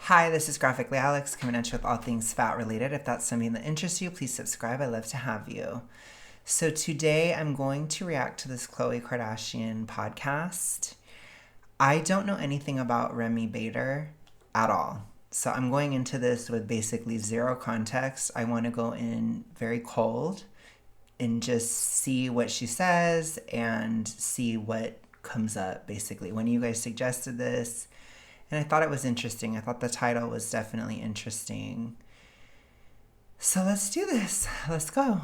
Hi, this is Graphically Alex coming at you with all things fat related. If that's something that interests you, please subscribe. I'd love to have you. So today I'm going to react to this Khloe Kardashian podcast. I don't know anything about Remi Bader at all. So I'm going into this with basically zero context. I want to go in very cold and just see what she says and see what comes up, basically. When you guys suggested this, and I thought it was interesting. I thought the title was definitely interesting. So let's do this. Let's go.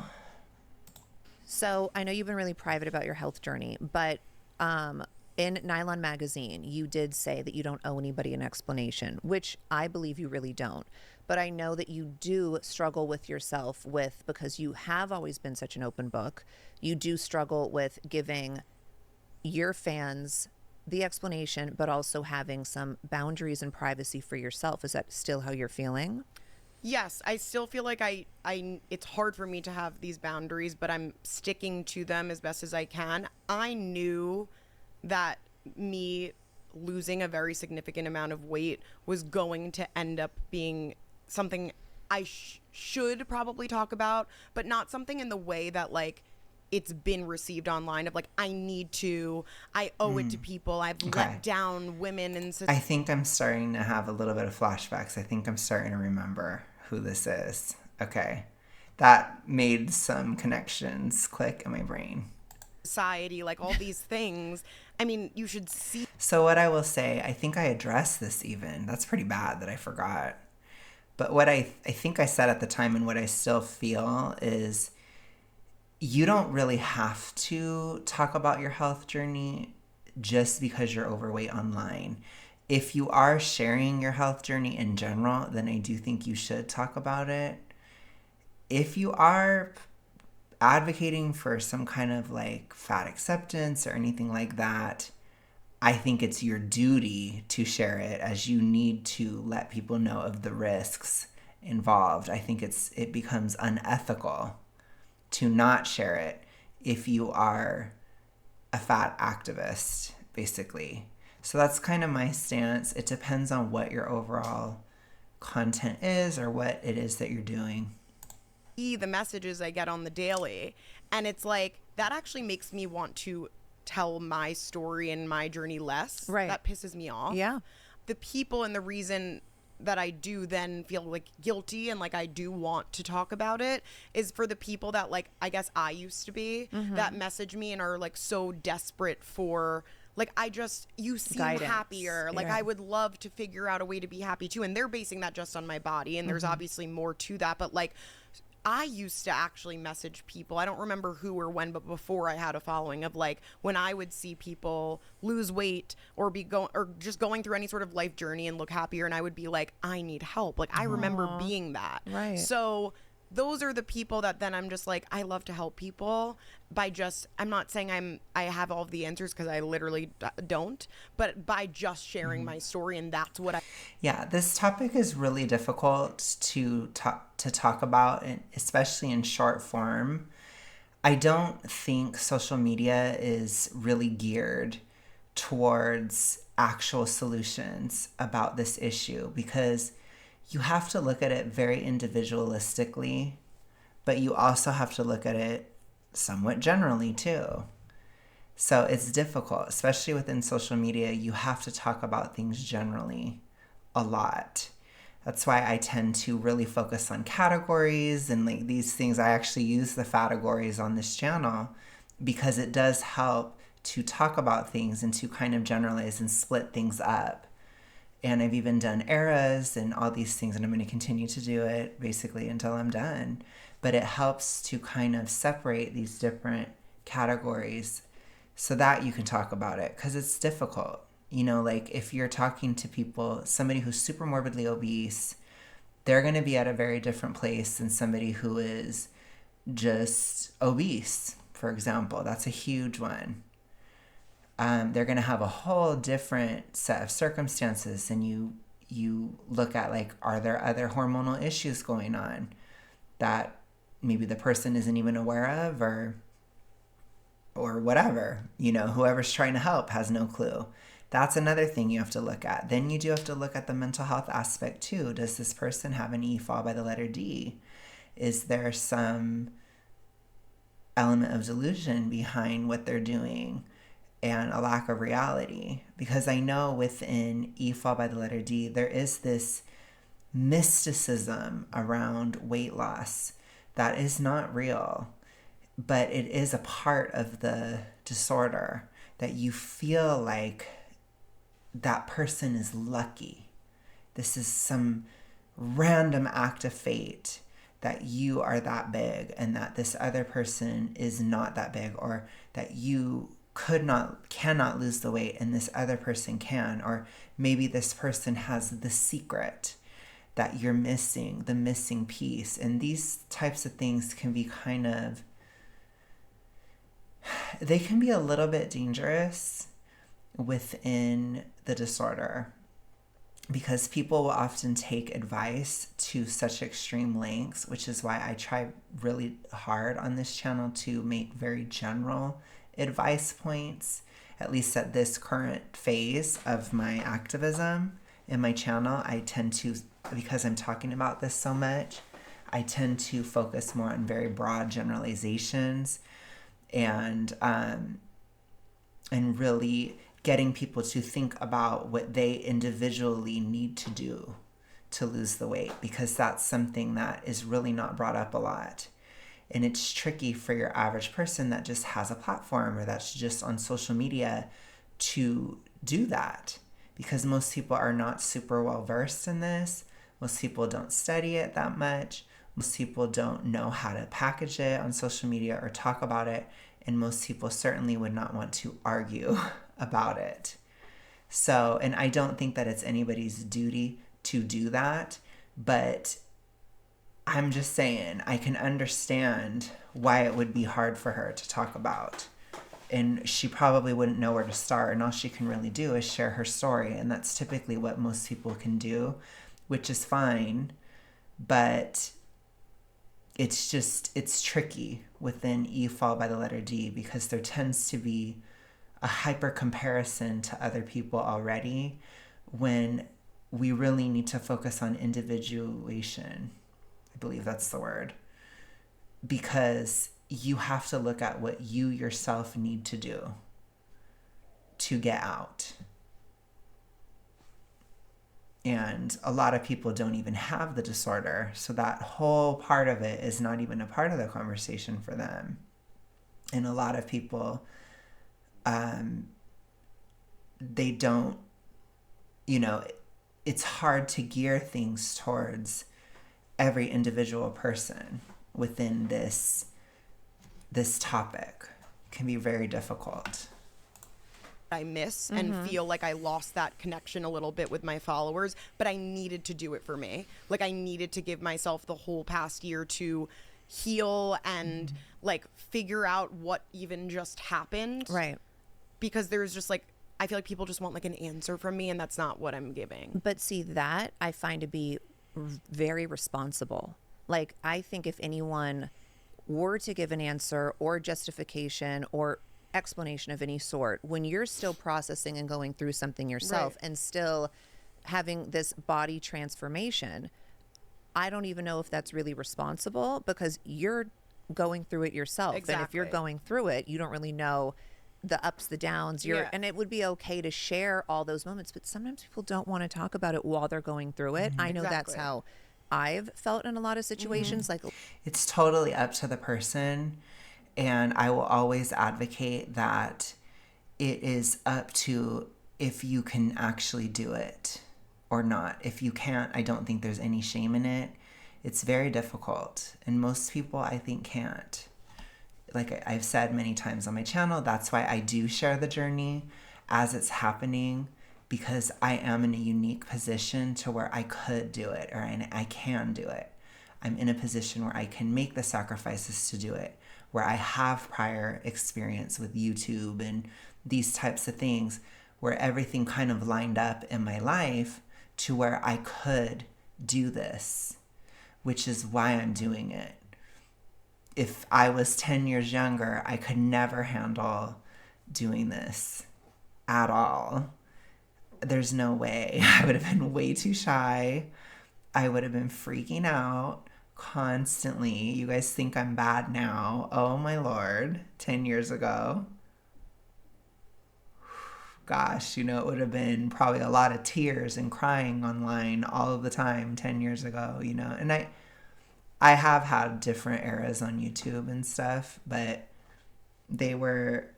So I know you've been really private about your health journey, but in Nylon Magazine, you did say that you don't owe anybody an explanation, which I believe you really don't. But I know that you do struggle with yourself because you have always been such an open book. You do struggle with giving your fans the explanation, but also having some boundaries and privacy for yourself. Is that still how you're feeling? Yes, I still feel like I it's hard for me to have these boundaries, but I'm sticking to them as best as I can. I knew that me losing a very significant amount of weight was going to end up being something I should probably talk about, but not something in the way that like it's been received online of like, I owe it to people. I've let down women. And I think I'm starting to have a little bit of flashbacks. I think I'm starting to remember who this is. Okay. That made some connections click in my brain. Society, like all these things. I mean, you should see. So what I will say, I think I addressed this even. That's pretty bad that I forgot. But what I think I said at the time and what I still feel is you don't really have to talk about your health journey just because you're overweight online. If you are sharing your health journey in general, then I do think you should talk about it. If you are advocating for some kind of like fat acceptance or anything like that, I think it's your duty to share it, as you need to let people know of the risks involved. I think it becomes unethical to not share it if you are a fat activist, basically. So that's kind of my stance. It depends on what your overall content is or what it is that you're doing. The messages I get on the daily, and it's like that actually makes me want to tell my story and my journey less. Right. That pisses me off. Yeah. The people and the reason that I do then feel like guilty and like I do want to talk about it is for the people that like I guess I used to be that message me and are like so desperate for like you seem guidance. happier. Like I would love to figure out a way to be happy too, and they're basing that just on my body, and there's obviously more to that, but like I used to actually message people. I don't remember who or when, but before I had a following of like when I would see people lose weight or just going through any sort of life journey and look happier, and I would be like, I need help. Like I remember being that. Right. So those are the people that then I'm just like, I love to help people I'm not saying I have all of the answers because I literally don't, but by just sharing my story, and that's what Yeah, this topic is really difficult to talk about, and especially in short form. I don't think social media is really geared towards actual solutions about this issue, because you have to look at it very individualistically, but you also have to look at it somewhat generally too. So it's difficult, especially within social media. You have to talk about things generally a lot. That's why I tend to really focus on categories and like these things. I actually use the categories on this channel because it does help to talk about things and to kind of generalize and split things up. And I've even done eras and all these things, and I'm going to continue to do it basically until I'm done. But it helps to kind of separate these different categories so that you can talk about it, because it's difficult. You know, like if you're talking to people, somebody who's super morbidly obese, they're going to be at a very different place than somebody who is just obese, for example. That's a huge one. They're going to have a whole different set of circumstances, and you look at like, are there other hormonal issues going on that maybe the person isn't even aware of, or whatever, you know, whoever's trying to help has no clue. That's another thing you have to look at. Then you do have to look at the mental health aspect too. Does this person have an E fall by the letter D? Is there some element of delusion behind what they're doing and a lack of reality? Because I know within E fall by the letter D, there is this mysticism around weight loss that is not real, but it is a part of the disorder that you feel like that person is lucky. This is some random act of fate that you are that big and that this other person is not that big, or that you cannot lose the weight and this other person can, or maybe this person has the secret that you're missing, the missing piece. And these types of things can be they can be a little bit dangerous within the disorder, because people will often take advice to such extreme lengths, which is why I try really hard on this channel to make very general advice points, at least at this current phase of my activism in my channel. I tend to, because I'm talking about this so much, I tend to focus more on very broad generalizations and really getting people to think about what they individually need to do to lose the weight, because that's something that is really not brought up a lot. And it's tricky for your average person that just has a platform or that's just on social media to do that, because most people are not super well versed in this. Most people don't study it that much. Most people don't know how to package it on social media or talk about it. And most people certainly would not want to argue about it. So, and I don't think that it's anybody's duty to do that, but I'm just saying I can understand why it would be hard for her to talk about. And she probably wouldn't know where to start, and all she can really do is share her story. And that's typically what most people can do, which is fine. But it's tricky within E fall by the letter D, because there tends to be a hyper comparison to other people already, when we really need to focus on individuation. I believe that's the word. Because you have to look at what you yourself need to do to get out. And a lot of people don't even have the disorder, so that whole part of it is not even a part of the conversation for them. And a lot of people, they don't, it's hard to gear things towards every individual person within this topic. It can be very difficult. I miss and feel like I lost that connection a little bit with my followers, but I needed to do it for me. Like, I needed to give myself the whole past year to heal and like figure out what even just happened. Right. Because there's just like, I feel like people just want like an answer from me, and that's not what I'm giving. But see, that I find to be very responsible. Like, I think if anyone were to give an answer or justification or explanation of any sort, when you're still processing and going through something yourself, right, and still having this body transformation, I don't even know if that's really responsible, because you're going through it yourself. Exactly. And if you're going through it, you don't really know the ups, the downs. And it would be okay to share all those moments, but sometimes people don't want to talk about it while they're going through it. I know that's how I've felt in a lot of situations. Like, it's totally up to the person. And I will always advocate that it is up to if you can actually do it or not. If you can't, I don't think there's any shame in it. It's very difficult. And most people, I think, can't. Like I've said many times on my channel, that's why I do share the journey as it's happening, because I am in a unique position to where I could do it, or I can do it. I'm in a position where I can make the sacrifices to do it, where I have prior experience with YouTube and these types of things, where everything kind of lined up in my life to where I could do this, which is why I'm doing it. If I was 10 years younger, I could never handle doing this at all. there's no way. I would have been way too shy. I would have been freaking out constantly. You guys think I'm bad now. Oh my Lord. 10 years ago. Gosh, you know, it would have been probably a lot of tears and crying online all of the time 10 years ago, you know. And I have had different eras on YouTube and stuff, but they were,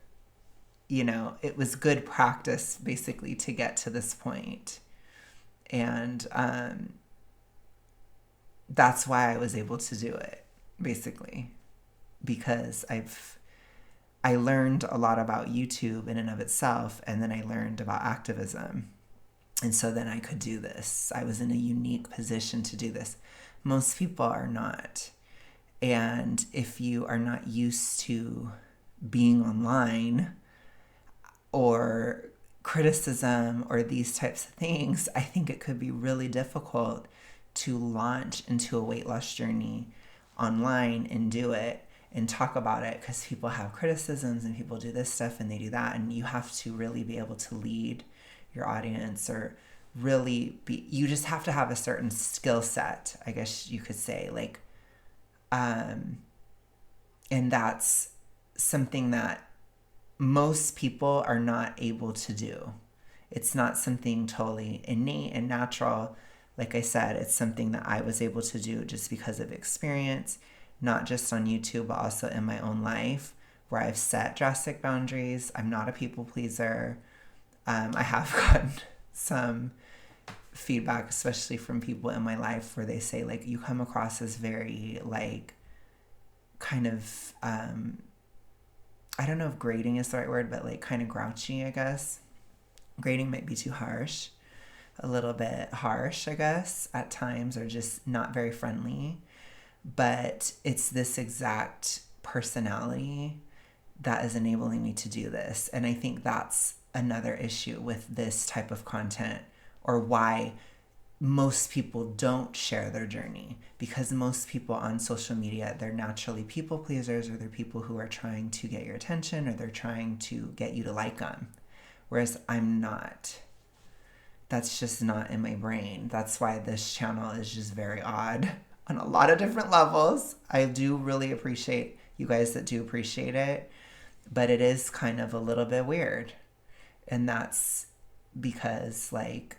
you know, it was good practice basically to get to this point. And that's why I was able to do it, basically, because I learned a lot about YouTube in and of itself, and then I learned about activism. And so then I could do this. I was in a unique position to do this. Most people are not. And if you are not used to being online or criticism or these types of things, I think it could be really difficult to launch into a weight loss journey online and do it and talk about it, because people have criticisms and people do this stuff and they do that, and you have to really be able to lead your audience, or really be, you just have to have a certain skill set, I guess you could say, like, and that's something that most people are not able to do. It's not something totally innate and natural. Like I said, it's something that I was able to do just because of experience, not just on YouTube, but also in my own life, where I've set drastic boundaries. I'm not a people pleaser. I have gotten some feedback, especially from people in my life, where they say, like, you come across as very, like, kind of, I don't know if grating is the right word, but like kind of grouchy, I guess. Grating might be too harsh. A little bit harsh, I guess, at times, or just not very friendly. But it's this exact personality that is enabling me to do this. And I think that's another issue with this type of content, or why most people don't share their journey, because most people on social media, they're naturally people pleasers, or they're people who are trying to get your attention, or they're trying to get you to like them. Whereas I'm not. That's just not in my brain. That's why this channel is just very odd on a lot of different levels. I do really appreciate you guys that do appreciate it, but it is kind of a little bit weird. And that's because, like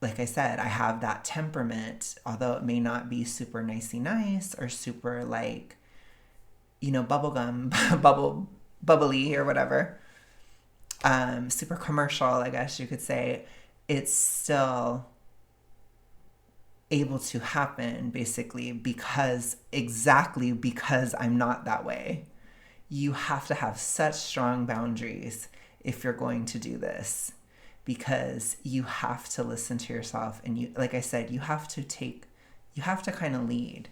I said, I have that temperament, although it may not be super nicey nice or super, like, you know, bubblegum, bubbly or whatever. Super commercial, I guess you could say. It's still able to happen, basically, because I'm not that way. You have to have such strong boundaries if you're going to do this, because you have to listen to yourself, and you, like I said, you have to kind of lead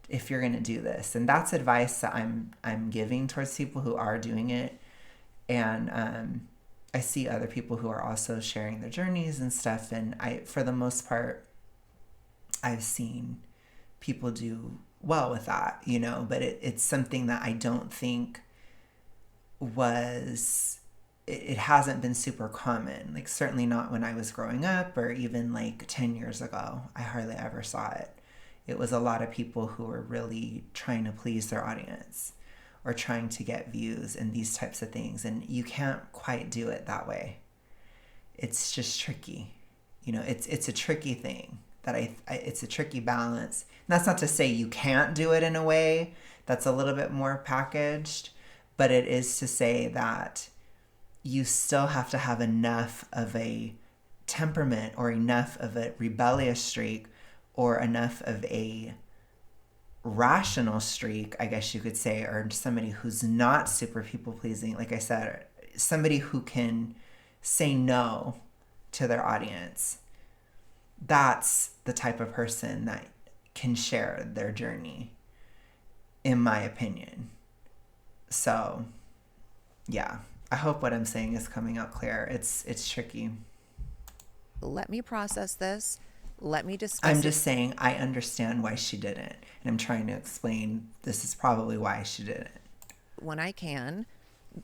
if you're going to do this. And that's advice that I'm giving towards people who are doing it. And I see other people who are also sharing their journeys and stuff, and for the most part, I've seen people do well with that, you know, but it's something that I don't think it hasn't been super common. Like, certainly not when I was growing up, or even like 10 years ago. I hardly ever saw it. It was a lot of people who were really trying to please their audience, or trying to get views and these types of things. And you can't quite do it that way. It's just tricky. You know, it's a tricky thing that it's a tricky balance. And that's not to say you can't do it in a way that's a little bit more packaged, but it is to say that you still have to have enough of a temperament, or enough of a rebellious streak, or enough of a rational streak, I guess you could say, or somebody who's not super people pleasing. Like I said, somebody who can say no to their audience. That's the type of person that can share their journey, in my opinion. So, yeah, I hope what I'm saying is coming out clear. It's tricky. Let me process this. Let me discuss I'm just saying I understand why she didn't. And I'm trying to explain this is probably why she didn't. when I can.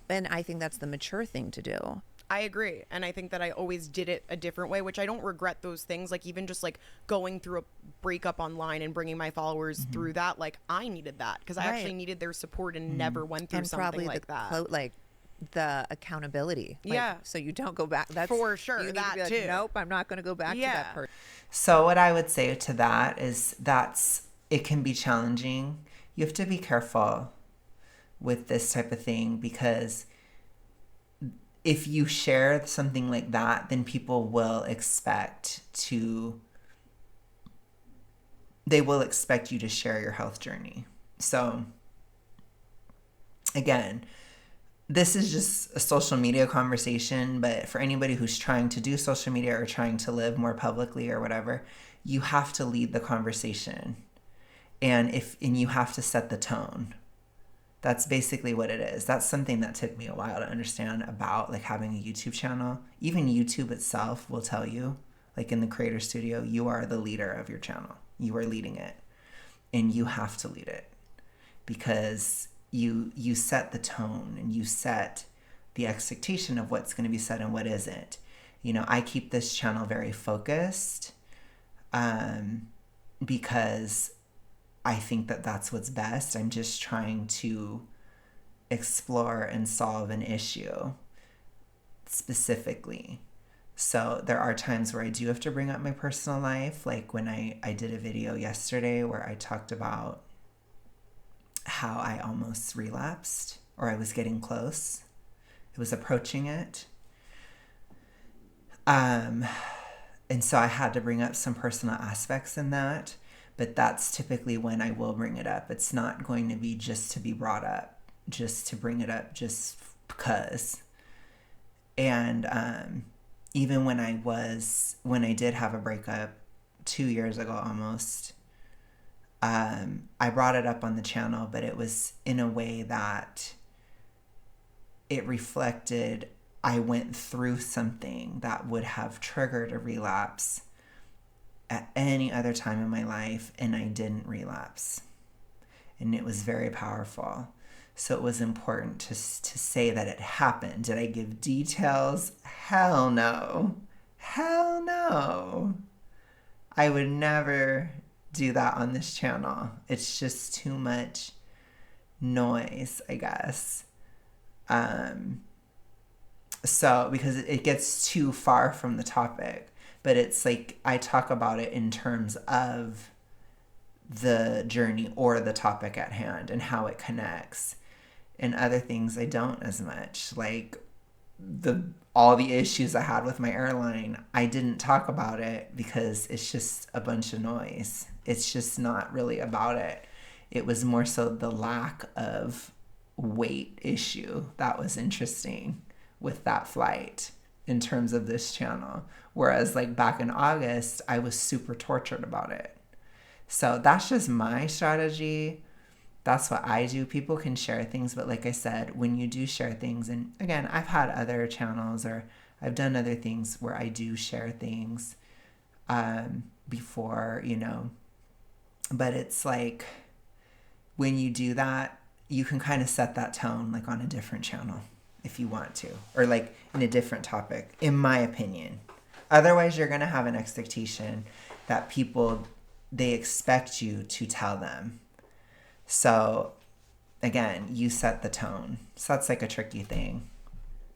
And I think that's the mature thing to do. I agree. And I think that I always did it a different way, which I don't regret those things. Like even just like going through a breakup online and bringing my followers through that, like I needed that because I actually needed their support and never went through something like that. Like the accountability. Like, yeah. So you don't go back. That's for sure. You need that to be like, too. nope, I'm not going to go back to that person. So what I would say to that is it can be challenging. You have to be careful with this type of thing because if you share something like that, then people will expect you to share your health journey. So again, this is just a social media conversation, but for anybody who's trying to do social media or trying to live more publicly or whatever, you have to lead the conversation. And you have to set the tone. That's basically what it is. That's something that took me a while to understand about like having a YouTube channel. Even YouTube itself will tell you, like in the creator studio, you are the leader of your channel. You are leading it. And you have to lead it because you set the tone and you set the expectation of what's going to be said and what isn't. You know, I keep this channel very focused because I think that that's what's best. I'm just trying to explore and solve an issue specifically. So there are times where I do have to bring up my personal life. Like when I did a video yesterday where I talked about how I almost relapsed or I was getting close. It was approaching it. And so I had to bring up some personal aspects in that. But that's typically when I will bring it up. It's not going to be just to be brought up, just to bring it up just because. And even when I did have a breakup 2 years ago almost, I brought it up on the channel, but it was in a way that it reflected I went through something that would have triggered a relapse at any other time in my life, and I didn't relapse. And it was very powerful. So it was important to say that it happened. Did I give details? Hell no. Hell no. I would never do that on this channel. It's just too much noise, I guess. So because it gets too far from the topic. But it's like I talk about it in terms of the journey or the topic at hand and how it connects. And other things I don't as much. Like all the issues I had with my airline, I didn't talk about it because it's just a bunch of noise. It's just not really about it. It was more so the lack of weight issue that was interesting with that flight in terms of this channel. Whereas like back in August, I was super tortured about it. So that's just my strategy. That's what I do. People can share things, but like I said, when you do share things, and again, I've had other channels or I've done other things where I do share things before, you know, but it's like when you do that, you can kind of set that tone like on a different channel if you want to, or like in a different topic, in my opinion. Otherwise, you're going to have an expectation that people, they expect you to tell them. So again, you set the tone. So that's like a tricky thing.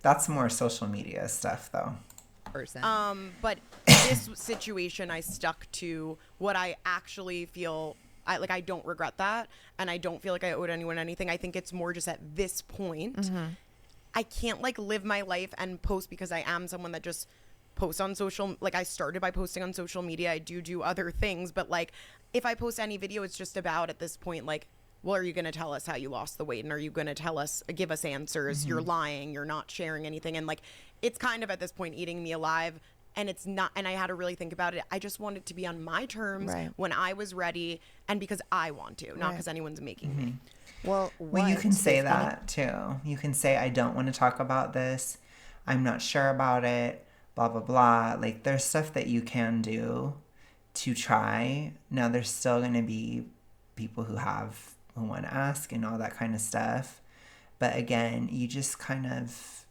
That's more social media stuff though. But this situation, I stuck to what I actually feel. I don't regret that. And I don't feel like I owed anyone anything. I think it's more just at this point, I can't like live my life and post because I am someone that just post on social, like I started by posting on social media. I do other things, but like if I post any video, it's just about at this point, like, well, are you going to tell us how you lost the weight? And are you going to give us answers? You're lying. You're not sharing anything. And like, it's kind of at this point eating me alive. And it's not, and I had to really think about it. I just want it to be on my terms when I was ready and because I want to, not because anyone's making me. Well, you can say that too. You can say, I don't want to talk about this. I'm not sure about it. Blah, blah, blah. Like there's stuff that you can do to try. Now there's still going to be people who want to ask and all that kind of stuff. But again, you just kind of,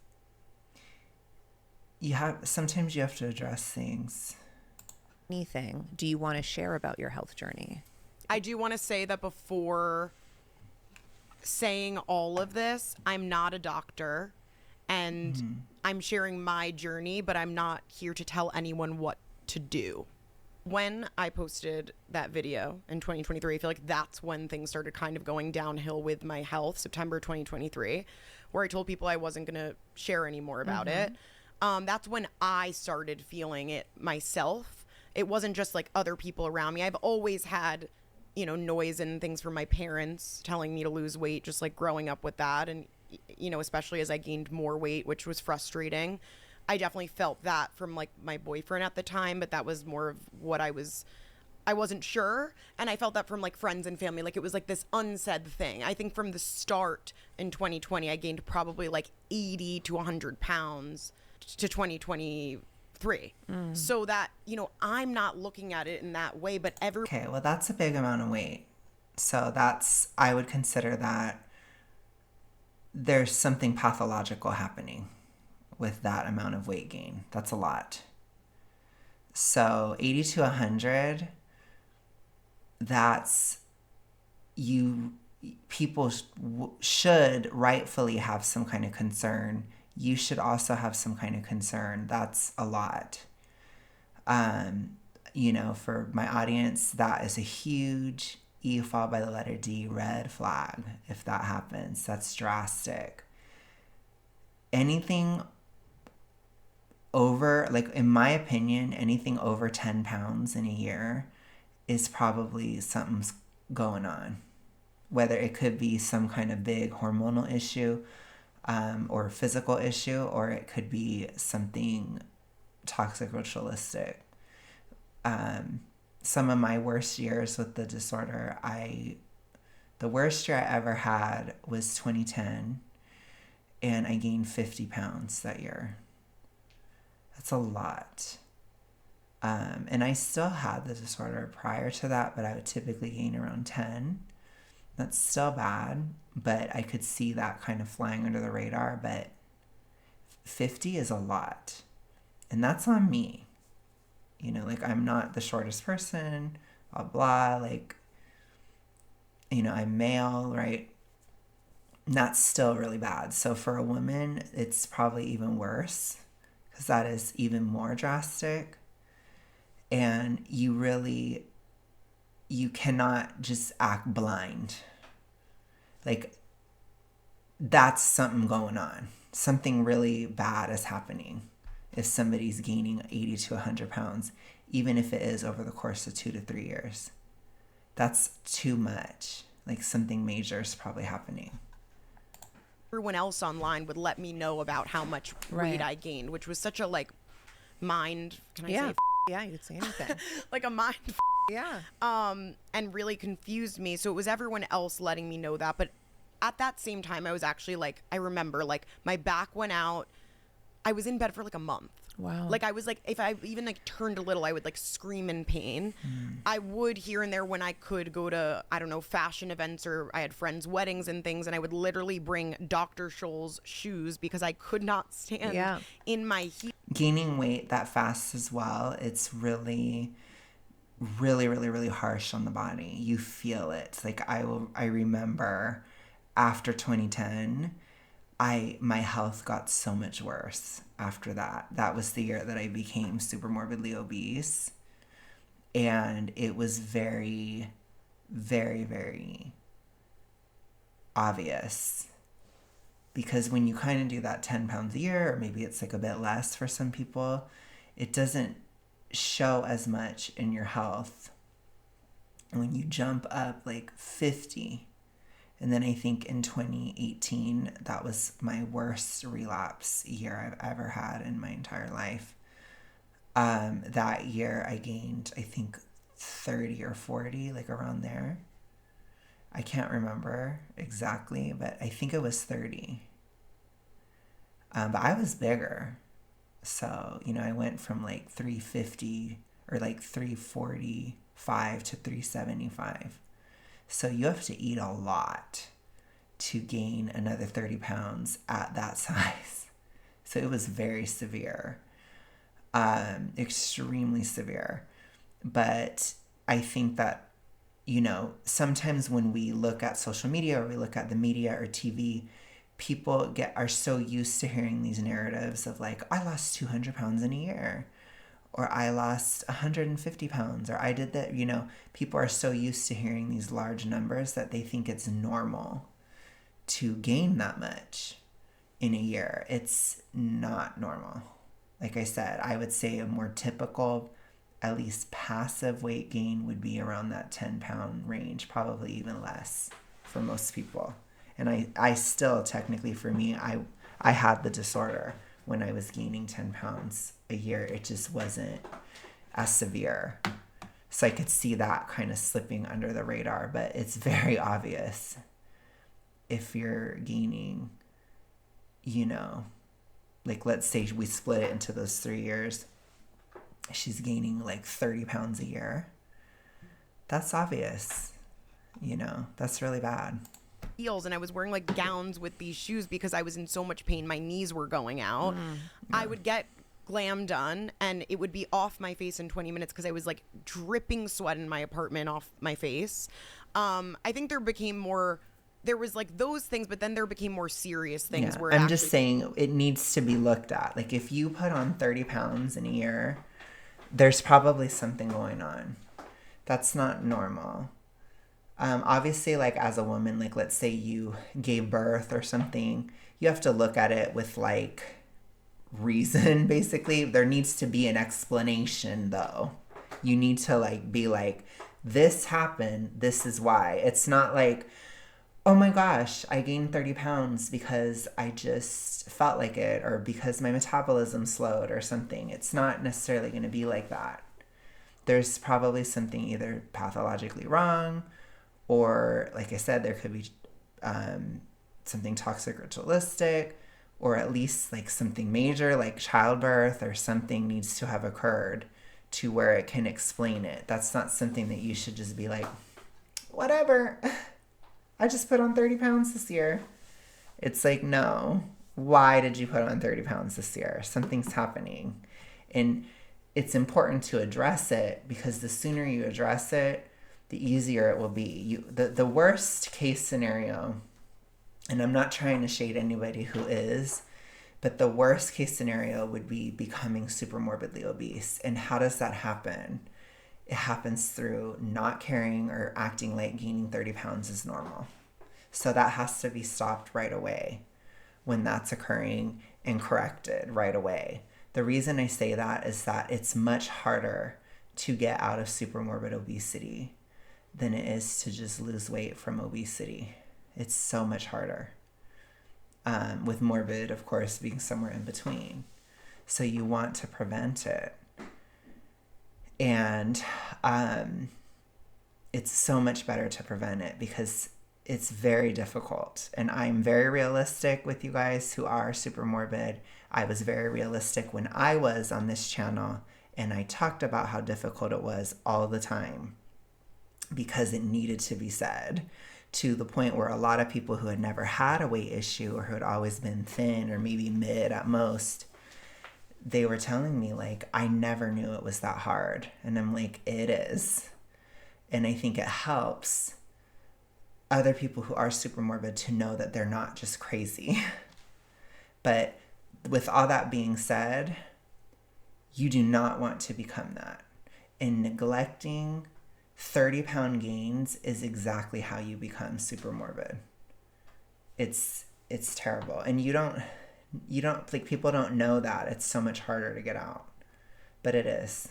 sometimes you have to address things. Anything do you want to share about your health journey? I do want to say that before saying all of this, I'm not a doctor and I'm sharing my journey, but I'm not here to tell anyone what to do. When I posted that video in 2023, I feel like that's when things started kind of going downhill with my health, September 2023, where I told people I wasn't going to share any more about it. That's when I started feeling it myself. It wasn't just like other people around me. I've always had, you know, noise and things from my parents telling me to lose weight, just like growing up with that. And, you know, especially as I gained more weight, which was frustrating. I definitely felt that from like my boyfriend at the time, but that was more of what I wasn't sure. And I felt that from like friends and family, like it was like this unsaid thing. I think from the start in 2020, I gained probably like 80 to 100 pounds to 2023. So that, you know, I'm not looking at it in that way, but Okay, well, that's a big amount of weight. So I would consider that there's something pathological happening with that amount of weight gain. That's a lot. So 80 to 100, that's people should rightfully have some kind of concern. You should also have some kind of concern. That's a lot. You know, for my audience, that is a huge E followed by the letter D red flag. If that happens, that's drastic. Anything over, like in my opinion, anything over 10 pounds in a year is probably something's going on. Whether it could be some kind of big hormonal issue or physical issue, or it could be something toxic ritualistic. Some of my worst years with the disorder, the worst year I ever had was 2010, and I gained 50 pounds that year. That's a lot. And I still had the disorder prior to that, but I would typically gain around 10. That's still bad, but I could see that kind of flying under the radar, but 50 is a lot. And that's on me. You know, like I'm not the shortest person, blah, blah, like, you know, I'm male, right? And that's still really bad. So for a woman, it's probably even worse because that is even more drastic. And you cannot just act blind. Like, that's something going on. Something really bad is happening if somebody's gaining 80 to 100 pounds, even if it is over the course of 2 to 3 years. That's too much. Like, something major is probably happening. Everyone else online would let me know about how much weight I gained, which was such a like mind. Can I say? Yeah, you could say anything. Like a mind. Yeah. And really confused me. So it was everyone else letting me know that. But at that same time, I was actually like, I remember like my back went out. I was in bed for like a month. Wow. Like I was like, if I even like turned a little, I would like scream in pain. I would here and there when I could go to, I don't know, fashion events, or I had friends' weddings and things, and I would literally bring Dr. Scholl's shoes because I could not stand in my heels. Gaining weight that fast as well, it's really, really, really, really harsh on the body. You feel it. Like I remember after 2010, my health got so much worse after that. That was the year that I became super morbidly obese. And it was very, very, very obvious. Because when you kind of do that 10 pounds a year, or maybe it's like a bit less for some people, it doesn't show as much in your health. And when you jump up like 50, and then I think in 2018, that was my worst relapse year I've ever had in my entire life. That year I gained, I think 30 or 40, like around there. I can't remember exactly, but I think it was 30. But I was bigger. So, you know, I went from like 350 or like 345 to 375. So you have to eat a lot to gain another 30 pounds at that size. So it was very severe. extremely severe. But I think that, sometimes when we look at social media or we look at the media or TV, people are so used to hearing these narratives of like, I lost 200 pounds in a year, or I lost 150 pounds, or I did that. People are so used to hearing these large numbers that they think it's normal to gain that much in a year. It's not normal. Like I said, I would say a more typical, at least passive weight gain would be around that 10-pound range, probably even less for most people. And I still, technically for me, I had the disorder when I was gaining 10 pounds a year. It just wasn't as severe. So I could see that kind of slipping under the radar, but it's very obvious if you're gaining, like let's say we split it into those 3 years, she's gaining like 30 pounds a year. That's obvious, that's really bad. Heels, and I was wearing like gowns with these shoes because I was in so much pain. My knees were going out. Yeah. I would get glam done and it would be off my face in 20 minutes because I was like dripping sweat in my apartment off my face. I think there was like those things, but then there became more serious things. Yeah. Where I'm just saying it needs to be looked at. Like if you put on 30 pounds in a year, there's probably something going on. That's not normal. Obviously, like as a woman, like let's say you gave birth or something, you have to look at it with like reason, basically. There needs to be an explanation though. You need to like be like, this happened, this is why. It's not like, oh my gosh, I gained 30 pounds because I just felt like it, or because my metabolism slowed or something. It's not necessarily going to be like that. There's probably something either pathologically wrong, or like I said, there could be something toxic ritualistic, or at least like something major like childbirth or something needs to have occurred to where it can explain it. That's not something that you should just be like, whatever, I just put on 30 pounds this year. It's like, no, why did you put on 30 pounds this year? Something's happening. And it's important to address it, because the sooner you address it, the easier it will be. The worst case scenario, and I'm not trying to shade anybody who is, but the worst case scenario would be becoming super morbidly obese. And how does that happen? It happens through not caring or acting like gaining 30 pounds is normal. So that has to be stopped right away when that's occurring, and corrected right away. The reason I say that is that it's much harder to get out of super morbid obesity than it is to just lose weight from obesity. It's so much harder. With morbid, of course, being somewhere in between. So you want to prevent it. And it's so much better to prevent it, because it's very difficult. And I'm very realistic with you guys who are super morbid. I was very realistic when I was on this channel, and I talked about how difficult it was all the time, because it needed to be said, to the point where a lot of people who had never had a weight issue, or who had always been thin or maybe mid at most, they were telling me like, I never knew it was that hard. And I'm like, it is. And I think it helps other people who are super morbid to know that they're not just crazy. But with all that being said, you do not want to become that. And neglecting 30-pound gains is exactly how you become super morbid. It's terrible. And you don't like, people don't know that it's so much harder to get out, but it is.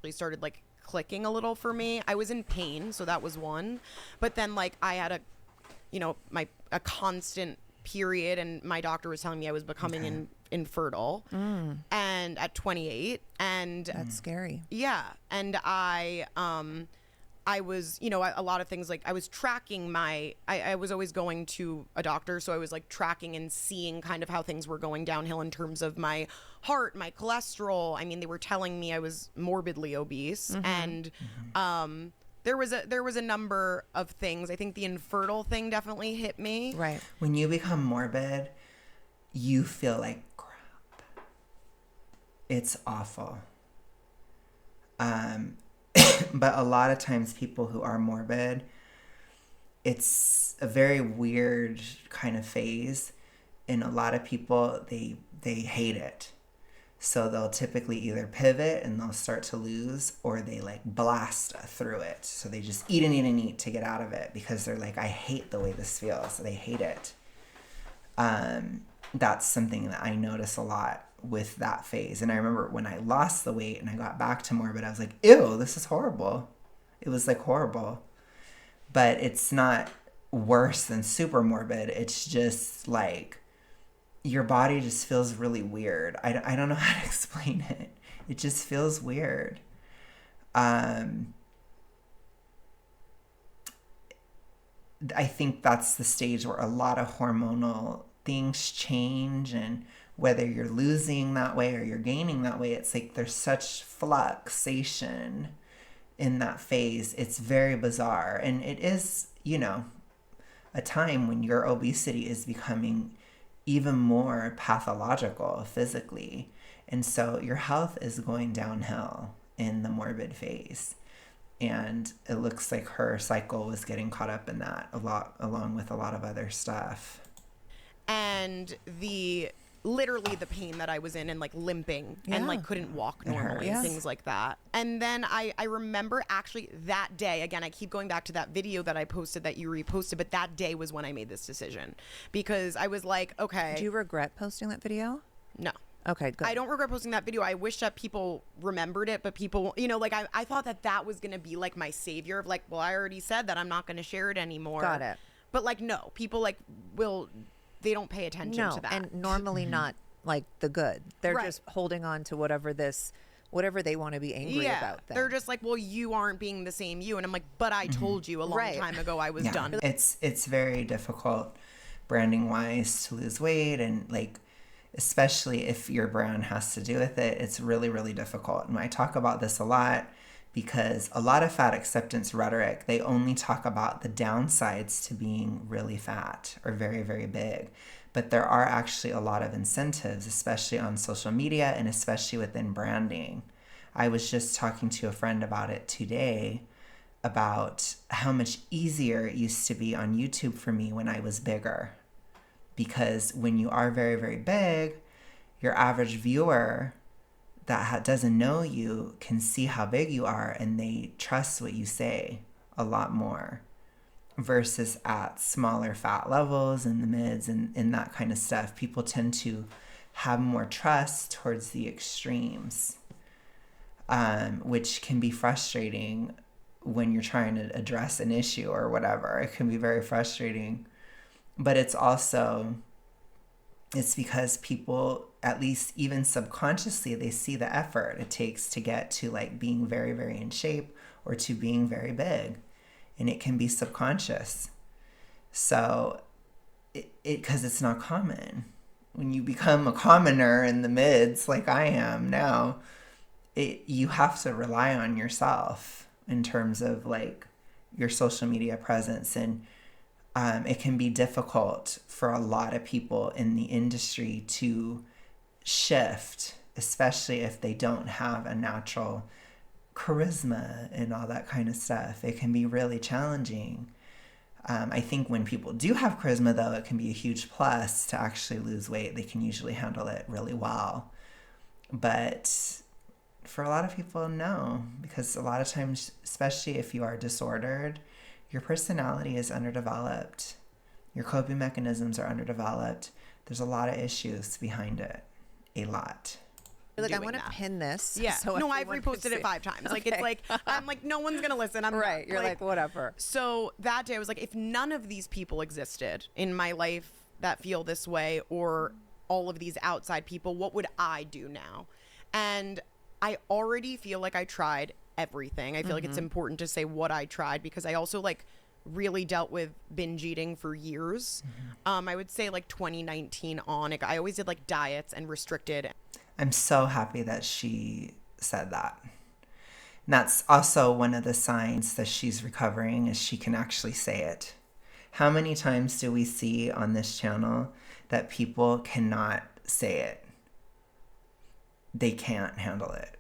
Really started like clicking a little for me. I was in pain, so that was one, but then like I had a constant period, and my doctor was telling me I was becoming infertile, and at 28, and that's scary. Yeah, and I was, a lot of things, like I was tracking I was always going to a doctor. So I was like tracking and seeing kind of how things were going downhill in terms of my heart, my cholesterol. I mean, they were telling me I was morbidly obese, and there was a number of things. I think the infertile thing definitely hit me. Right. When you become morbid, you feel like crap. It's awful. Um, but a lot of times people who are morbid, it's a very weird kind of phase. And a lot of people, they hate it. So they'll typically either pivot and they'll start to lose, or they like blast through it. So they just eat and eat and eat to get out of it because they're like, I hate the way this feels. So they hate it. That's something that I notice a lot with that phase. And I remember when I lost the weight and I got back to morbid, I was like, ew, this is horrible. It was like horrible. But it's not worse than super morbid. It's just like your body just feels really weird. I don't know how to explain it. It just feels weird. I think that's the stage where a lot of hormonal things change, and whether you're losing that way or you're gaining that way, it's like there's such fluctuation in that phase. It's very bizarre. And it is, a time when your obesity is becoming even more pathological physically. And so your health is going downhill in the morbid phase. And it looks like her cycle was getting caught up in that a lot, along with a lot of other stuff. And literally the pain that I was in and like limping and like couldn't walk normally, things like that. And then I remember actually that day, again, I keep going back to that video that I posted that you reposted, but that day was when I made this decision, because I was like, okay. Do you regret posting that video? No. Okay, good. I don't regret posting that video. I wish that people remembered it, but people, like I thought that was going to be like my savior of like, well, I already said that I'm not going to share it anymore. Got it. But like, no, people like they don't pay attention to that. And normally not like the good. They're just holding on to whatever they want to be angry about. They're just like, well, you aren't being the same you. And I'm like, but I told you a long time ago I was done. It's very difficult branding wise to lose weight, and like, especially if your brand has to do with it, it's really, really difficult. And I talk about this a lot because a lot of fat acceptance rhetoric, they only talk about the downsides to being really fat or very, very big. But there are actually a lot of incentives, especially on social media and especially within branding. I was just talking to a friend about it today, about how much easier it used to be on YouTube for me when I was bigger. Because when you are very, very big, your average viewer that doesn't know you can see how big you are, and they trust what you say a lot more, versus at smaller fat levels in the mids and that kind of stuff. People tend to have more trust towards the extremes, which can be frustrating when you're trying to address an issue or whatever. It can be very frustrating. But it's because people, at least even subconsciously, they see the effort it takes to get to like being very, very in shape or to being very big. And it can be subconscious. So because it's not common. When you become a commoner in the mids, like I am now, you have to rely on yourself in terms of like your social media presence. And it can be difficult for a lot of people in the industry to shift, especially if they don't have a natural charisma and all that kind of stuff. It can be really challenging. I think when people do have charisma, though, it can be a huge plus to actually lose weight. They can usually handle it really well. But for a lot of people, no, because a lot of times, especially if you are disordered, your personality is underdeveloped. Your coping mechanisms are underdeveloped. There's a lot of issues behind it. A lot. Like, I want to pin this. Yeah. So no, I've reposted it 5 times. Like, it's like, I'm like, no one's going to listen. I'm right. You're like, whatever. So that day I was like, if none of these people existed in my life that feel this way, or all of these outside people, what would I do now? And I already feel like I tried everything. I feel like it's important to say what I tried, because I also like really dealt with binge eating for years. I would say like 2019 on, I always did like diets and restricted. I'm so happy that she said that. And that's also one of the signs that she's recovering, is she can actually say it. How many times do we see on this channel that people cannot say it? they can't handle it.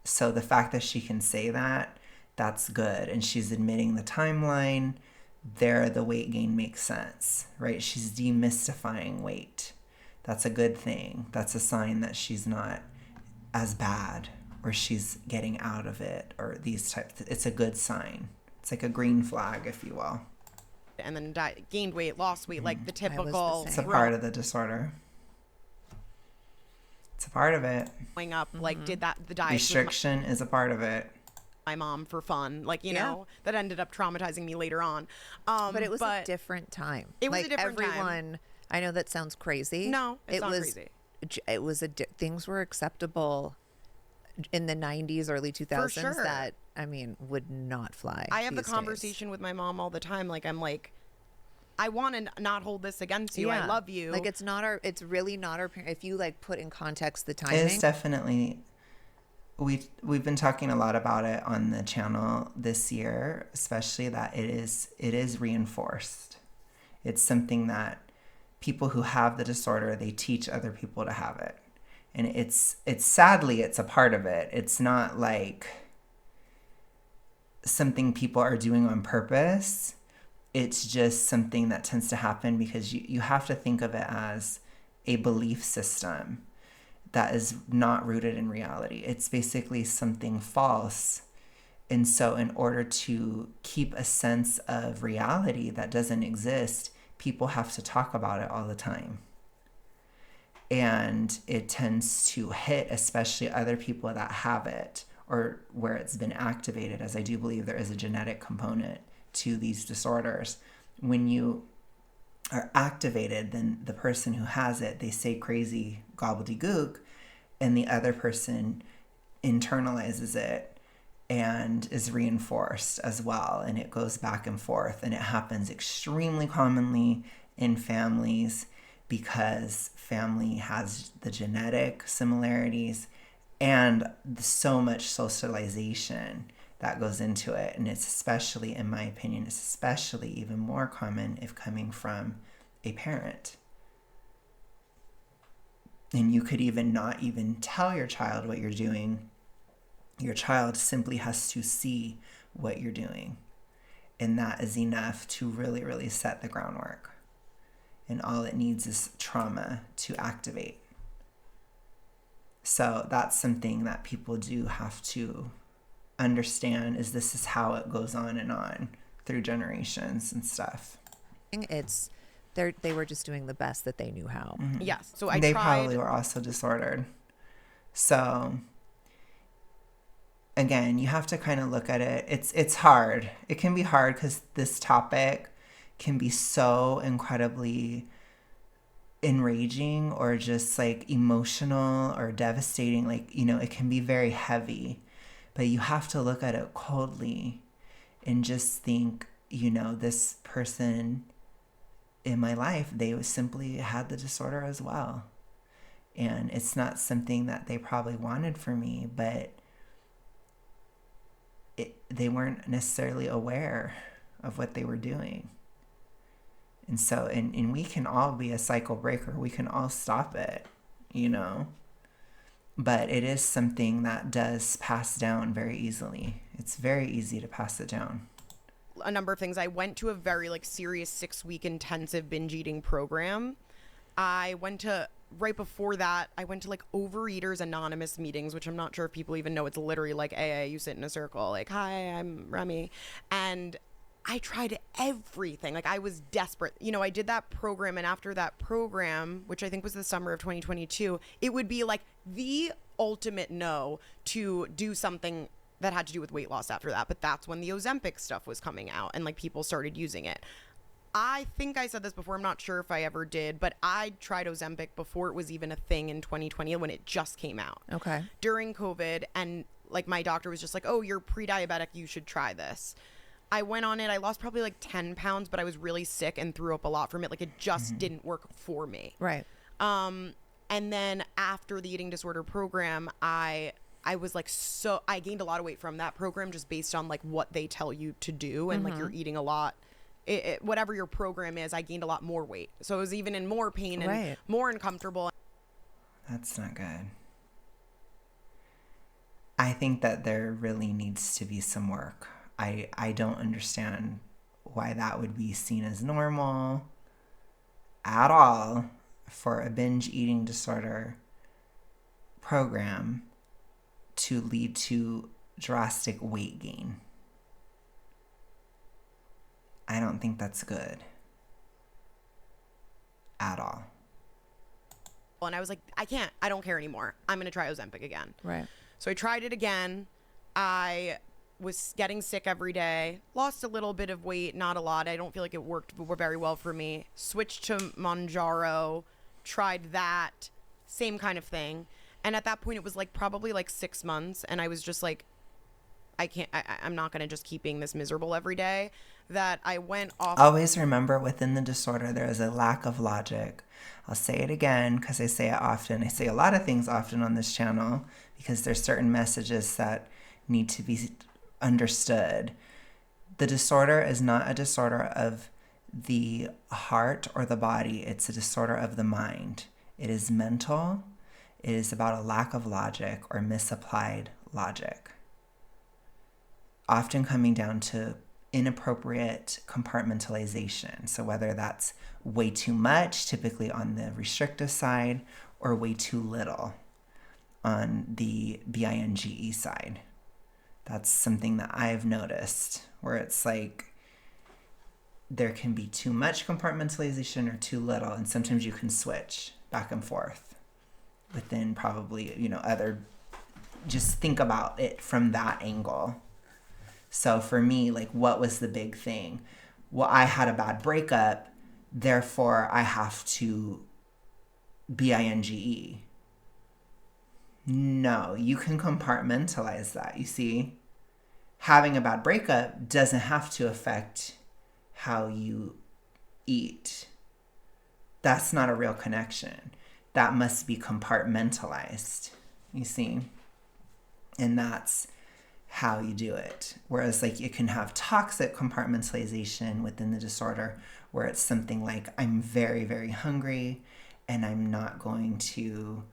So the fact that she can say that, that's good. And she's admitting the timeline. There, the weight gain makes sense, right? She's demystifying weight. That's a good thing. That's a sign that she's not as bad, or she's getting out of it, or these types. It's a good sign. It's like a green flag, if you will. And then gained weight, lost weight, like the typical. It's a part of the disorder. It's a part of it. Going up, like did that the diet Restriction is a part of it. My mom for fun, like you know, that ended up traumatizing me later on. But it was a different time. It was a different time. I know that sounds crazy. No, it's not crazy. It was things were acceptable in the 90s, early 2000s that I mean would not fly. I have the conversation with my mom all the time. Like I'm like, I want to not hold this against you. I love you. Like it's really not our parent. If you like put in context the timing. It's definitely. We've been talking a lot about it on the channel this year, especially that it is reinforced. It's something that people who have the disorder, they teach other people to have it. And it's sadly, it's a part of it. It's not like something people are doing on purpose. It's just something that tends to happen because you have to think of it as a belief system that is not rooted in reality. It's basically something false. And so in order to keep a sense of reality that doesn't exist, people have to talk about it all the time. And it tends to hit especially other people that have it or where it's been activated, as I do believe there is a genetic component to these disorders. When you are activated, then the person who has it, they say crazy gobbledygook, and the other person internalizes it and is reinforced as well. And it goes back and forth. And it happens extremely commonly in families because family has the genetic similarities and so much socialization that goes into it. And it's especially, in my opinion, it's especially even more common if coming from a parent. And you could even not even tell your child what you're doing. Your child simply has to see what you're doing. And that is enough to really, really set the groundwork. And all it needs is trauma to activate. So that's something that people do have to understand, is this is how it goes on through generations and stuff. They were just doing the best that they knew how. Mm-hmm. Yes. So they probably were also disordered. So again, you have to kind of look at it. It's hard. It can be hard because this topic can be so incredibly enraging or just like emotional or devastating. Like, you know, it can be very heavy, but you have to look at it coldly and just think, you know, this person in my life, they simply had the disorder as well. And it's not something that they probably wanted for me, but they weren't necessarily aware of what they were doing. And so, and we can all be a cycle breaker. We can all stop it, you know. But it is something that does pass down very easily. It's very easy to pass it down. A number of things. I went to a very like serious 6-week intensive binge eating program. Right before that, I went to like Overeaters Anonymous meetings, which I'm not sure if people even know. It's literally like AA. You sit in a circle like, hi, I'm Remi. And I tried everything. Like I was desperate. You know, I did that program. And after that program, which I think was the summer of 2022, it would be like the ultimate no to do something that had to do with weight loss after that. But that's when the Ozempic stuff was coming out and like people started using it. I think I said this before. I'm not sure if I ever did, but I tried Ozempic before it was even a thing in 2020 when it just came out. Okay. During COVID, and like my doctor was just like, oh, you're pre-diabetic, you should try this. I went on it. I lost probably like 10 pounds, but I was really sick and threw up a lot from it. Like it just didn't work for me. Right. And then after the eating disorder program, I was like, I gained a lot of weight from that program just based on like what they tell you to do. And like you're eating a lot. Whatever your program is, I gained a lot more weight. So I was even in more pain and more uncomfortable. That's not good. I think that there really needs to be some work. I don't understand why that would be seen as normal at all for a binge eating disorder program to lead to drastic weight gain. I don't think that's good at all. And I was like, I don't care anymore. I'm going to try Ozempic again. Right. So I tried it again. I was getting sick every day, lost a little bit of weight, not a lot. I don't feel like it worked very well for me. Switched to Mounjaro, tried that, same kind of thing. And at that point, it was like probably like 6 months. And I was just like, I'm not going to just keep being this miserable every day. That I went off. Always remember, within the disorder, there is a lack of logic. I'll say it again because I say it often. I say a lot of things often on this channel because there's certain messages that need to be understood. The disorder is not a disorder of the heart or the body. It's a disorder of the mind. It is mental. It is about a lack of logic or misapplied logic, often coming down to inappropriate compartmentalization. So whether that's way too much, typically on the restrictive side, or way too little on the binge side. That's something that I've noticed, where it's like there can be too much compartmentalization or too little, and sometimes you can switch back and forth within probably, other, just think about it from that angle. So for me, like, what was the big thing? Well, I had a bad breakup, therefore I have to binge. No, you can compartmentalize that, you see? Having a bad breakup doesn't have to affect how you eat. That's not a real connection. That must be compartmentalized, you see? And that's how you do it. Whereas like you can have toxic compartmentalization within the disorder where it's something like, I'm very, very hungry and I'm not going to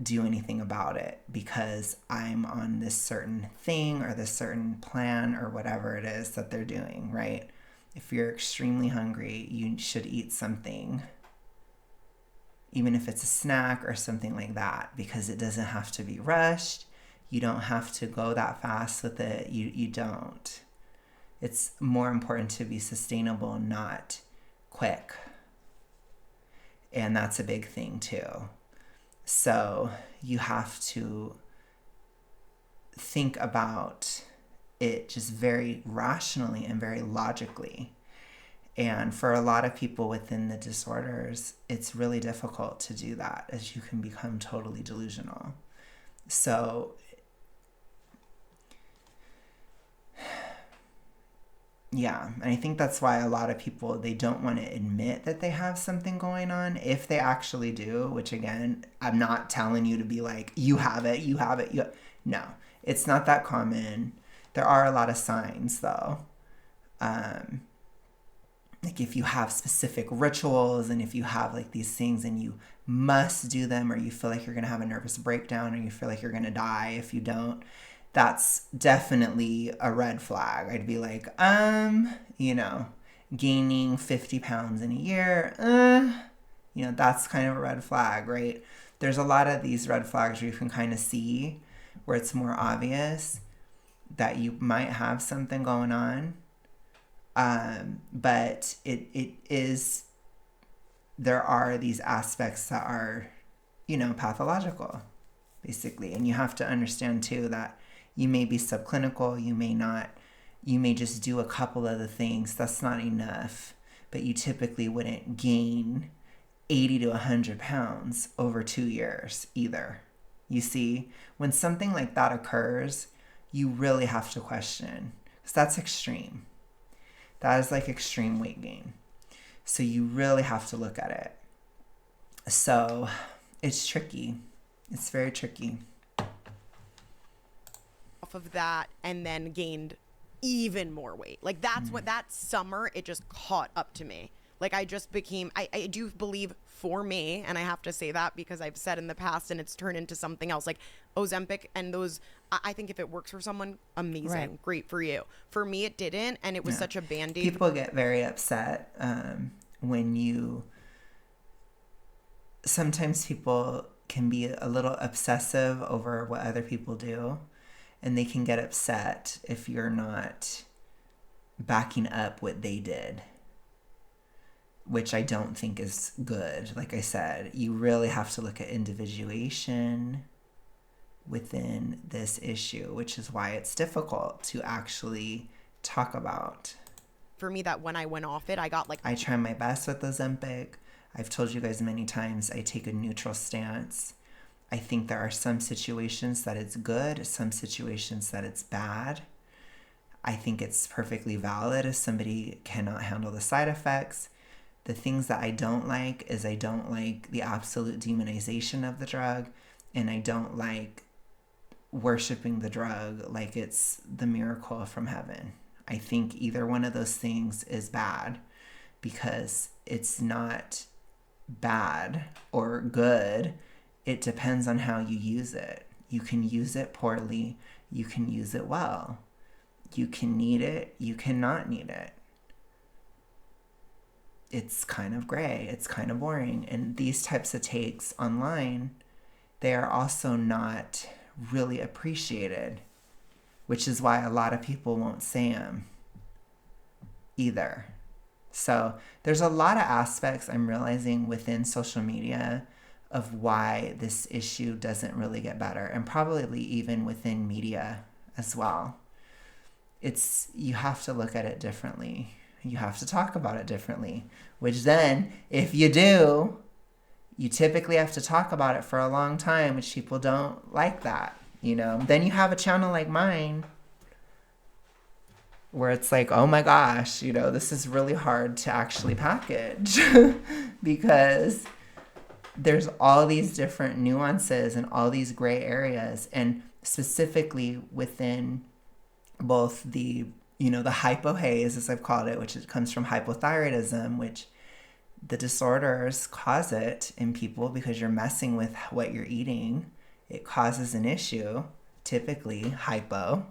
do anything about it because I'm on this certain thing or this certain plan or whatever it is that they're doing, right? If you're extremely hungry, you should eat something, even if it's a snack or something like that, because it doesn't have to be rushed. You don't have to go that fast with it. You don't. It's more important to be sustainable, not quick. And that's a big thing too. So you have to think about it just very rationally and very logically. And for a lot of people within the disorders, it's really difficult to do that, as you can become totally delusional. So yeah, and I think that's why a lot of people, they don't want to admit that they have something going on. If they actually do, which again, I'm not telling you to be like, you have it. No, it's not that common. There are a lot of signs though. Like if you have specific rituals and if you have like these things and you must do them, or you feel like you're going to have a nervous breakdown, or you feel like you're going to die if you don't, that's definitely a red flag. I'd be like, gaining 50 pounds in a year, that's kind of a red flag, right? There's a lot of these red flags where you can kind of see where it's more obvious that you might have something going on. But there are these aspects that are, pathological, basically. And you have to understand too that you may be subclinical, you may not, you may just do a couple of the things. That's not enough, but you typically wouldn't gain 80 to 100 pounds over 2 years either. You see, when something like that occurs, you really have to question, because that's extreme. That is like extreme weight gain. So you really have to look at it. So it's tricky. It's very tricky. Off of that, and then gained even more weight. Like that's what that summer, it just caught up to me. Like I just became, I do believe for me, and I have to say that because I've said in the past and it's turned into something else, like Ozempic and those, I think if it works for someone, amazing, Right. great for you. For me, it didn't, and it was such a Band-Aid. People get very upset when you, sometimes people can be a little obsessive over what other people do, and they can get upset if you're not backing up what they did, which I don't think is good. Like I said, you really have to look at individuation within this issue, which is why it's difficult to actually talk about. For me, that when I went off it, I got like, I try my best with Ozempic. I've told you guys many times I take a neutral stance. I think there are some situations that it's good, some situations that it's bad. I think it's perfectly valid if somebody cannot handle the side effects. The things that I don't like is I don't like the absolute demonization of the drug, and I don't like worshiping the drug like it's the miracle from heaven. I think either one of those things is bad because it's not bad or good. It depends on how you use it. You can use it poorly. You can use it well. You can need it. You cannot need it. It's kind of gray. It's kind of boring. And these types of takes online, they are also not really appreciated, which is why a lot of people won't say them either. So there's a lot of aspects I'm realizing within social media of why this issue doesn't really get better, and probably even within media as well. You have to look at it differently. You have to talk about it differently, which then, if you do, you typically have to talk about it for a long time, which people don't like that, you know? Then you have a channel like mine where it's like, oh my gosh, you know, this is really hard to actually package because there's all these different nuances and all these gray areas, and specifically within both the, you know, the hypohaze, as I've called it, which comes from hypothyroidism, which the disorders cause it in people because you're messing with what you're eating. It causes an issue, typically hypo,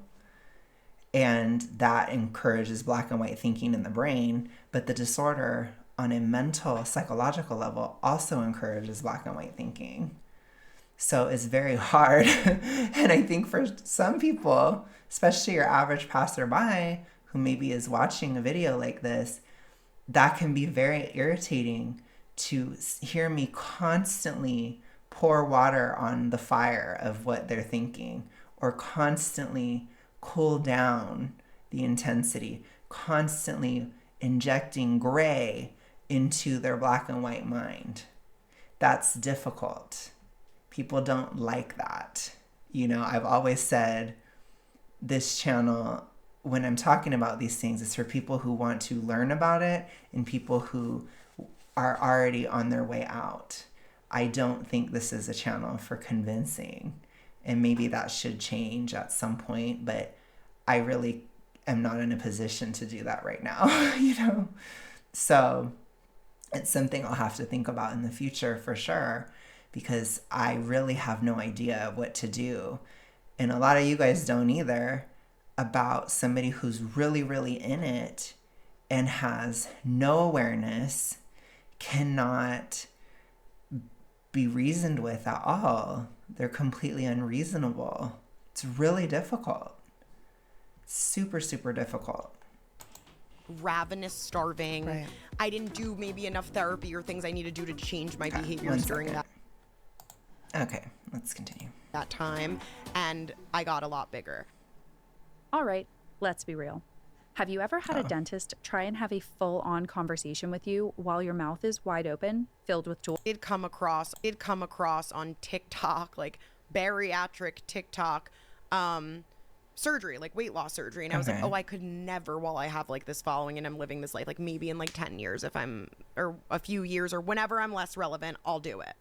and that encourages black and white thinking in the brain. But the disorder on a mental, psychological level also encourages black and white thinking. So it's very hard. And I think for some people, especially your average passerby who maybe is watching a video like this, that can be very irritating to hear me constantly pour water on the fire of what they're thinking, or constantly cool down the intensity, constantly injecting gray into their black and white mind. That's difficult. People don't like that. You know, I've always said this channel, when I'm talking about these things, it's for people who want to learn about it and people who are already on their way out. I don't think this is a channel for convincing, and maybe that should change at some point, but I really am not in a position to do that right now, you know? So it's something I'll have to think about in the future for sure, because I really have no idea what to do. And a lot of you guys don't either, about somebody who's really, really in it and has no awareness, cannot be reasoned with at all. They're completely unreasonable. It's really difficult. Super, super difficult. ravenous, starving. Right. I didn't do maybe enough therapy or things I need to do to change my Okay, behaviors during second. Okay, let's continue. that time, and I got a lot bigger. All right, let's be real. Have you ever had a dentist try and have a full-on conversation with you while your mouth is wide open, filled with tools? Did come across on TikTok, like bariatric TikTok, surgery, like weight loss surgery. And I was like, Okay. oh, I could never, while I have like this following and I'm living this life, like maybe in like 10 years, if I'm, or a few years, or whenever I'm less relevant, I'll do it.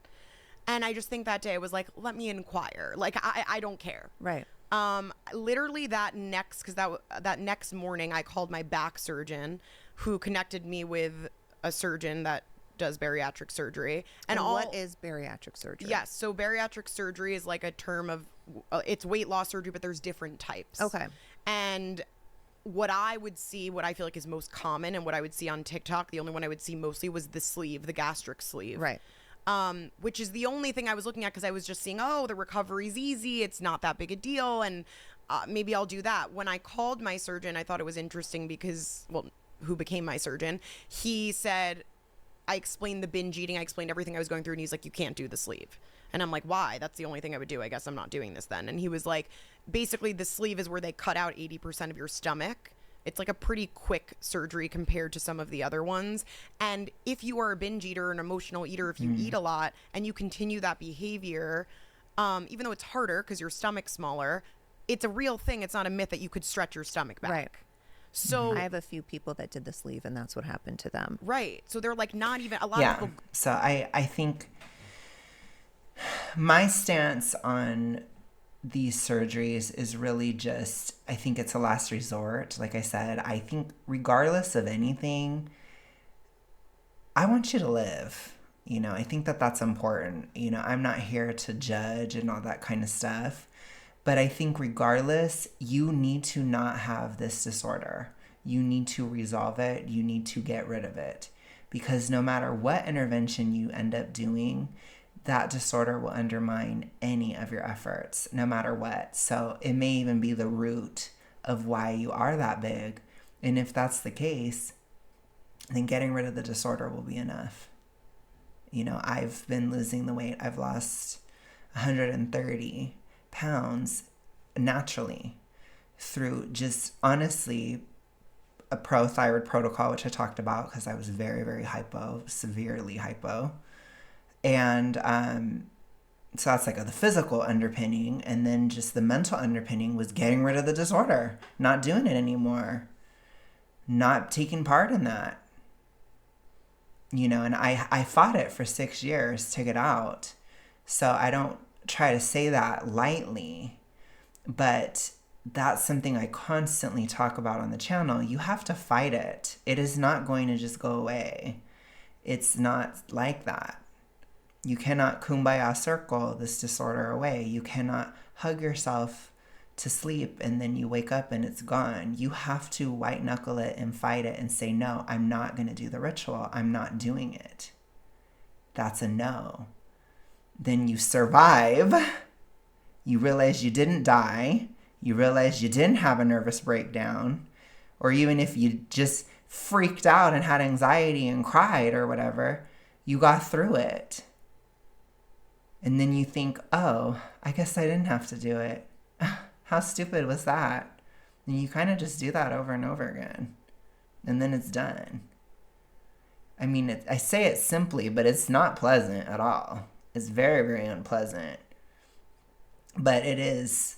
And I just think that day I was like, let me inquire. Like, I don't care. Right. Literally that next, because that next morning I called my back surgeon, who connected me with a surgeon that does bariatric surgery. And what is bariatric surgery? Yes. So bariatric surgery is like a term of, it's weight loss surgery, but there's different types. Okay. And what I would see, what I feel like is most common and what I would see on TikTok, the only one I would see mostly was the sleeve, the gastric sleeve. Right. Which is the only thing I was looking at because I was just seeing, oh, the recovery's easy. It's not that big a deal. And maybe I'll do that. When I called my surgeon, I thought it was interesting because, well, who became my surgeon, he said, I explained the binge eating. I explained everything I was going through. And he's like, you can't do the sleeve. And I'm like, why? That's the only thing I would do. I guess I'm not doing this then. And he was like, basically the sleeve is where they cut out 80% of your stomach. It's like a pretty quick surgery compared to some of the other ones. And if you are a binge eater, an emotional eater, if you eat a lot and you continue that behavior, even though it's harder because your stomach's smaller, it's a real thing. It's not a myth that you could stretch your stomach back. Right. So I have a few people that did the sleeve and that's what happened to them. Right. So they're like not even a lot of people. So I think my stance on these surgeries is really just, I think it's a last resort. Like I said, I think regardless of anything, I want you to live. I think that that's important. I'm not here to judge and all that kind of stuff. But I think regardless, you need to not have this disorder. You need to resolve it. You need to get rid of it. Because no matter what intervention you end up doing, that disorder will undermine any of your efforts, no matter what. So it may even be the root of why you are that big. And if that's the case, then getting rid of the disorder will be enough. I've been losing the weight. I've lost 130 pounds naturally through just honestly a pro-thyroid protocol, which I talked about because I was very, very hypo, severely hypo. And so that's like the physical underpinning. And then just the mental underpinning was getting rid of the disorder, not doing it anymore, not taking part in that. And I fought it for 6 years to get out. So I don't try to say that lightly, but that's something I constantly talk about on the channel. You have to fight it. It is not going to just go away. It's not like that. You cannot kumbaya circle this disorder away. You cannot hug yourself to sleep and then you wake up and it's gone. You have to white knuckle it and fight it and say, no, I'm not going to do the ritual. I'm not doing it. That's a no. Then you survive. You realize you didn't die. You realize you didn't have a nervous breakdown. Or even if you just freaked out and had anxiety and cried or whatever, you got through it. And then you think, oh, I guess I didn't have to do it. How stupid was that? And you kind of just do that over and over again. And then it's done. I mean, I say it simply, but it's not pleasant at all. It's very, very unpleasant. But it is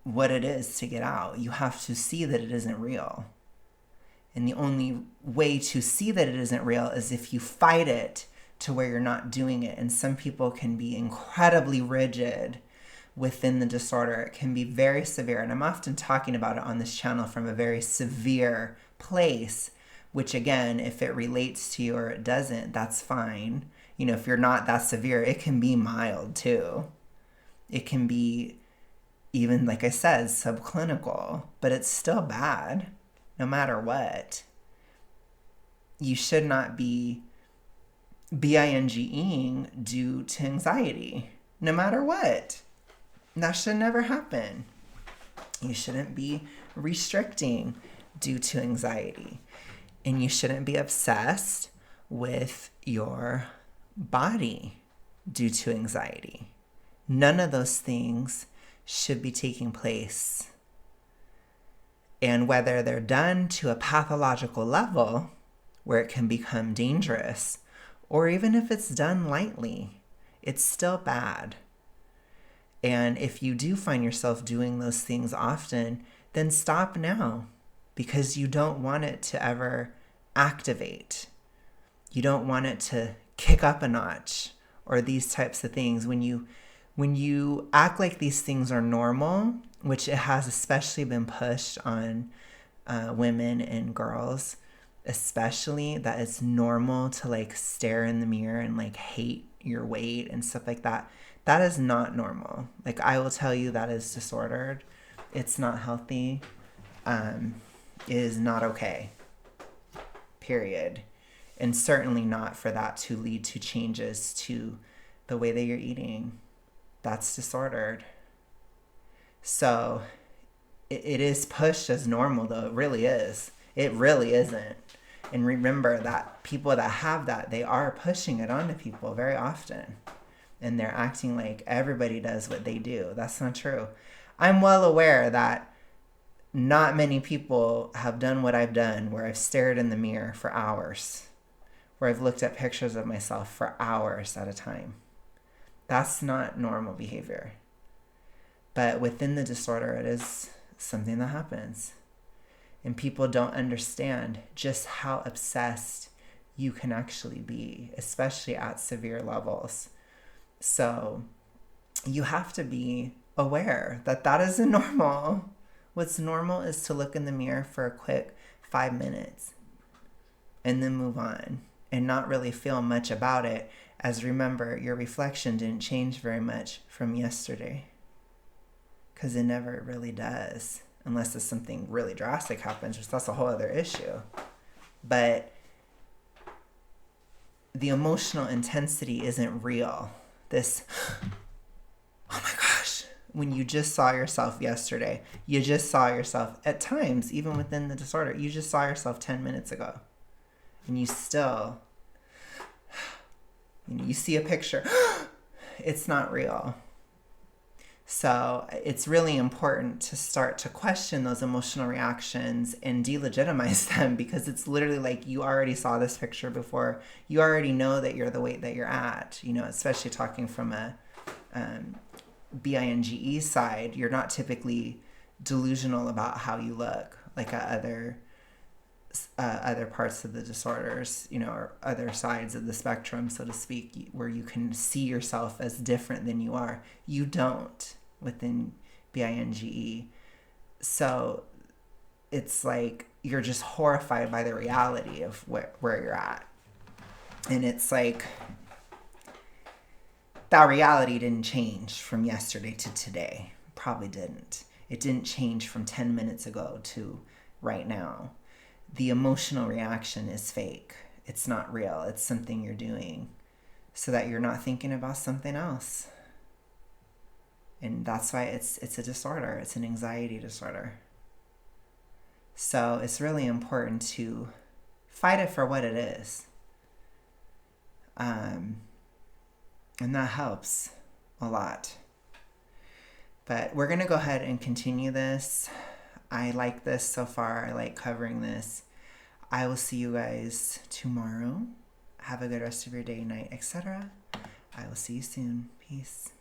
what it is to get out. You have to see that it isn't real. And the only way to see that it isn't real is if you fight it to where you're not doing it. And some people can be incredibly rigid within the disorder. It can be very severe. And I'm often talking about it on this channel from a very severe place, which again, if it relates to you or it doesn't, that's fine. If you're not that severe, it can be mild too. It can be even, like I said, subclinical, but it's still bad no matter what. You should not be binging due to anxiety, no matter what. That should never happen. You shouldn't be restricting due to anxiety. And you shouldn't be obsessed with your body due to anxiety. None of those things should be taking place. And whether they're done to a pathological level where it can become dangerous, or even if it's done lightly, it's still bad. And if you do find yourself doing those things often, then stop now, because you don't want it to ever activate. You don't want it to kick up a notch or these types of things. When you act like these things are normal, which it has especially been pushed on women and girls, especially, that it's normal to like stare in the mirror and like hate your weight and stuff like that. That is not normal. Like, I will tell you, that is disordered. It's not healthy. It is not okay. Period. And certainly not for that to lead to changes to the way that you're eating. That's disordered. So it is pushed as normal, though. It really is. It really isn't. And remember that people that have that, they are pushing it onto people very often. And they're acting like everybody does what they do. That's not true. I'm well aware that not many people have done what I've done, where I've stared in the mirror for hours, where I've looked at pictures of myself for hours at a time. That's not normal behavior. But within the disorder, it is something that happens. And people don't understand just how obsessed you can actually be, especially at severe levels. So you have to be aware that that isn't normal. What's normal is to look in the mirror for a quick 5 minutes and then move on and not really feel much about it, as remember, your reflection didn't change very much from yesterday, because it never really does, unless it's something really drastic happens, which that's a whole other issue. But the emotional intensity isn't real. This, oh my gosh, when you just saw yourself yesterday, you just saw yourself at times, even within the disorder, you just saw yourself 10 minutes ago. And you still, you see a picture, it's not real. So it's really important to start to question those emotional reactions and delegitimize them, because it's literally like, you already saw this picture before. You already know that you're the weight that you're at, you know, especially talking from a binge side. You're not typically delusional about how you look, like other parts of the disorders, you know, or other sides of the spectrum, so to speak, where you can see yourself as different than you are. You don't within binge. So it's like you're just horrified by the reality of where you're at. And it's like, that reality didn't change from yesterday to today. Probably didn't. It didn't change from 10 minutes ago to right now. The emotional reaction is fake. It's not real. It's something you're doing so that you're not thinking about something else. And that's why it's a disorder. It's an anxiety disorder. So it's really important to fight it for what it is. And that helps a lot. But we're going to go ahead and continue this. I like this so far. I like covering this. I will see you guys tomorrow. Have a good rest of your day, night, etc. I will see you soon. Peace.